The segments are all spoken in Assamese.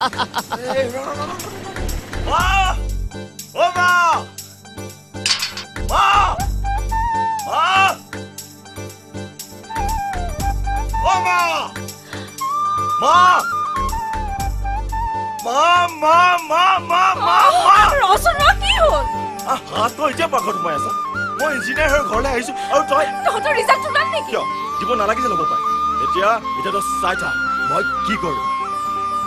মা ও মা মা মা ও মা মা মা মা মা মা মা ৰচন কি হ'ল তই এতিয়া পাকঘৰত সোমাই আছা মই ইঞ্জিনিয়াৰ হৈ ঘৰলৈ আহিছো আৰু তহঁতৰ ৰিজাল্ট ওলাল নেকি কিয় দিব নালাগিছে ল'ব পাৰে এতিয়া তই চাই থাক মই কি কৰোঁ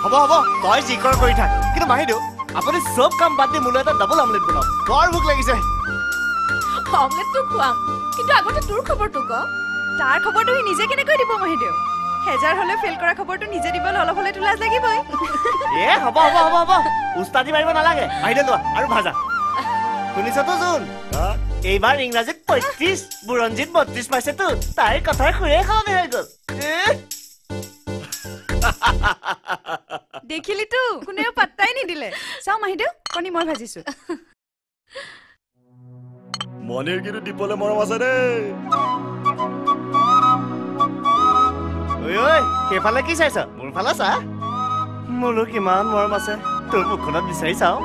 হ'ব হ'ব তই যি কৰ কৰি থাক কিন্তু মাহিদেউ আপুনি চব কাম বাদ দি মোলৈ এটা ডাবল আমলেট বনাওক বৰ ভোক লাগিছে আমলেটটো খুৱাম কিন্তু আগতে তোৰ খবৰটো ক তাৰ খবৰটো সি নিজে কেনেকৈ দিব মাহিদেউ হেজাৰ হলে ফেল কৰা খবৰটো নিজে দিবলৈ অলপ হলে লাজ লাগিবই হ'ব হ'ব হ'ব হ'ব উস্তাদি মাৰিব নালাগে মাহিদেউ লোৱা আৰু ভাজা শুনিছতো জোন এইবাৰ ইংৰাজীত ৩৫ বুৰঞ্জীত ৩২ পাইছেতো তাইৰ কথাৰ সুৰে সলনি হৈ গ'ল দেখিলিতো কোনেও পাত্তাই নিদিলে চাও মাহিদেউ কণী মই ভাজিছো মনিৰ কিন্তু দিবলৈ মৰম আছে দেই ঐ সেইফালে কি চাইছ মোৰ ফালে চা মোৰো কিমান মৰম আছে তোৰ মুখখনত বিচাৰি চাওঁ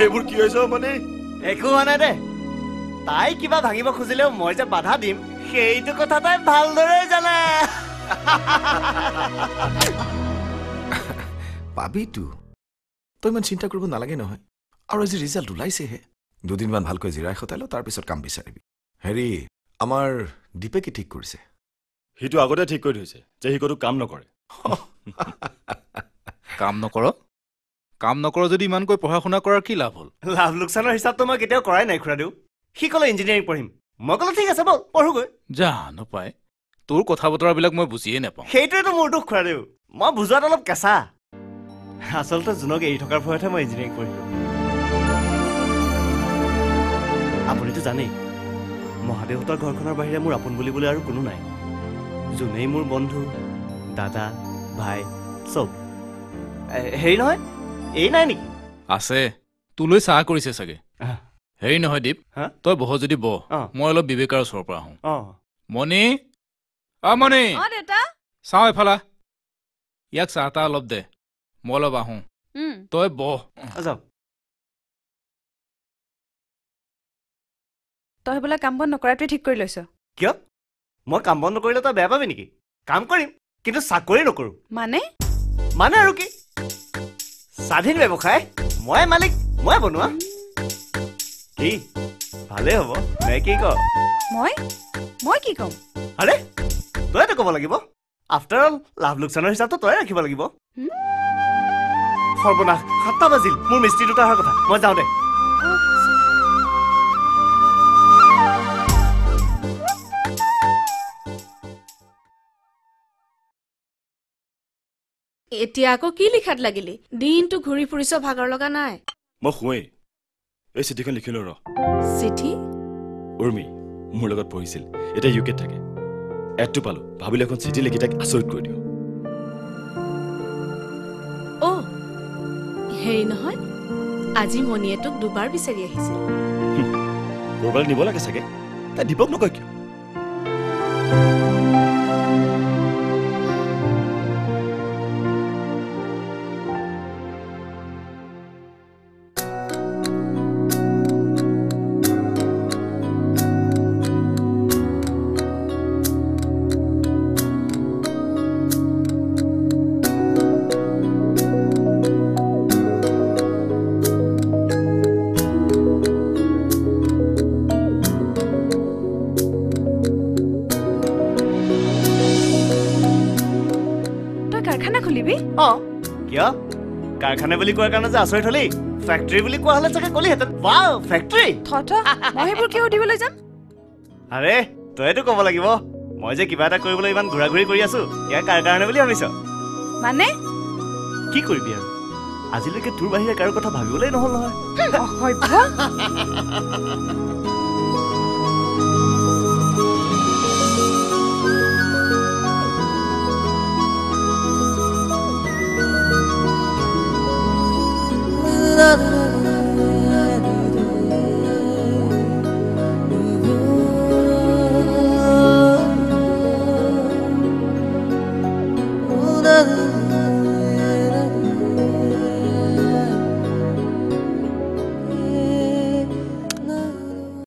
এইবোৰ কি হৈছে মানে একো হোৱা নাই দে তাই কিবা ভাঙিব খুজিলেও মই যে বাধা দিম সেইটো কথা তাই ভালদৰে জানে পাবিতো তই ইমান চিন্তা কৰিব নালাগে নহয় আৰু আজি ৰিজাল্ট ওলাইছেহে দুদিনমান ভালকৈ জিৰাই খটাই ল তাৰপিছত কাম বিচাৰিবি হেৰি আমাৰ দীপে কি ঠিক কৰিছে সিটো আগতে ঠিক কৰি থৈছে যে সি ক'তো কাম নকৰে কাম নকৰ যদি ইমানকৈ পঢ়া শুনা কৰাৰ কি লাভ হ'ল লাভ লোকচানৰ হিচাপটো মই কেতিয়াও কৰাই নাই খুৰাদেউ সি ক'লে ইঞ্জিনিয়াৰিং পঢ়িম মই ক'লো ঠিক আছে ব'ল পঢ়োগৈ জানো পাই তোৰ কথা বতৰাবিলাক মই বুজিয়ে নাপাওঁ সেইটোৱেতো মোৰ দুখ খুৰাদেউ মই বুজোৱাত অলপ কেঁচা আচলতে জোনক এৰি থকাৰ ভয়তহে মই ইঞ্জিনিয়াৰিং পঢ়িলোঁ আপুনিতো জানেই মহাদেউহঁতৰ ঘৰখনৰ বাহিৰে মোৰ আপোন বুলিবলৈ আৰু কোনো নাই যোনেই মোৰ বন্ধু দাদা ভাই চব হেৰি নহয় এই নাই নেকি আছে তোলৈ চাহ কৰিছে চাগে হেৰি নহয় দীপ তই বহ যদি বহ মই অলপ বিবেকাৰ ওচৰৰ পৰা আহোঁ মণি মণি চাওঁ এফালা ইয়াক চাহ তাহ অলপ দে মই অলপ আহোঁ তই বহ যাওক তই বোলে কাম বন নকৰাটোৱে ঠিক কৰি লৈছ কিয় মই কাম বন নকৰিলে তই বেয়া পাবি নেকি কাম কৰিম কিন্তু চাকৰি নকৰোঁ মানে আৰু কি স্বাধীন ব্যৱসায় মই মালিক মই বনোৱা কি ভালেই হ'ব নে কি ক মই কি কম আৰে তইতো ক'ব লাগিব আফটাৰ অল লাভ লোকচানৰ হিচাপটো তই ৰাখিব লাগিব সৰ্বনাশ ৭টা বাজিল মোৰ মিস্ত্ৰী দুটা অহাৰ কথা মই যাওঁ দে এতিয়া আকৌ কি লিখাত লাগিলি দিনটো ঘূৰি ফুৰিছ ভাগৰ লগা নাই মই শুৱেই এই চিঠিখন লিখিলো ৰ চিঠি উৰ্মি মোৰ লগত পঢ়িছিল এতিয়া ইউকেত থাকে এডটো পালো ভাবিলে এখন চিঠি লিখি তাক আচৰিত কৰি দিওঁ হেৰি নহয় আজি মণিয়ে তোক দুবাৰ বিচাৰি আহিছিল ক'ৰবালৈ নিব লাগে চাগে তাই দীপক নকয় কিয় কিয় কাৰখানা বুলি কোৱাৰ কাৰণে যে আচৰিত হলি ফেক্টৰী বুলি কোৱা হলে চাগে কলিহেঁতেন ৱাও ফেক্টৰী মই সেইবোৰ কিয় সুধিবলৈ যাম আৰে তইতো ক'ব লাগিব মই যে কিবা এটা কৰিবলৈ ইমান ঘূৰা ঘূৰি কৰি আছো ইয়াৰ কাৰ কাৰণে বুলি ভাবিছ মানে কি কৰিবি আৰু আজিলৈকে তোৰ বাহিৰে কাৰো কথা ভাবিবলৈ নহ'ল নহয়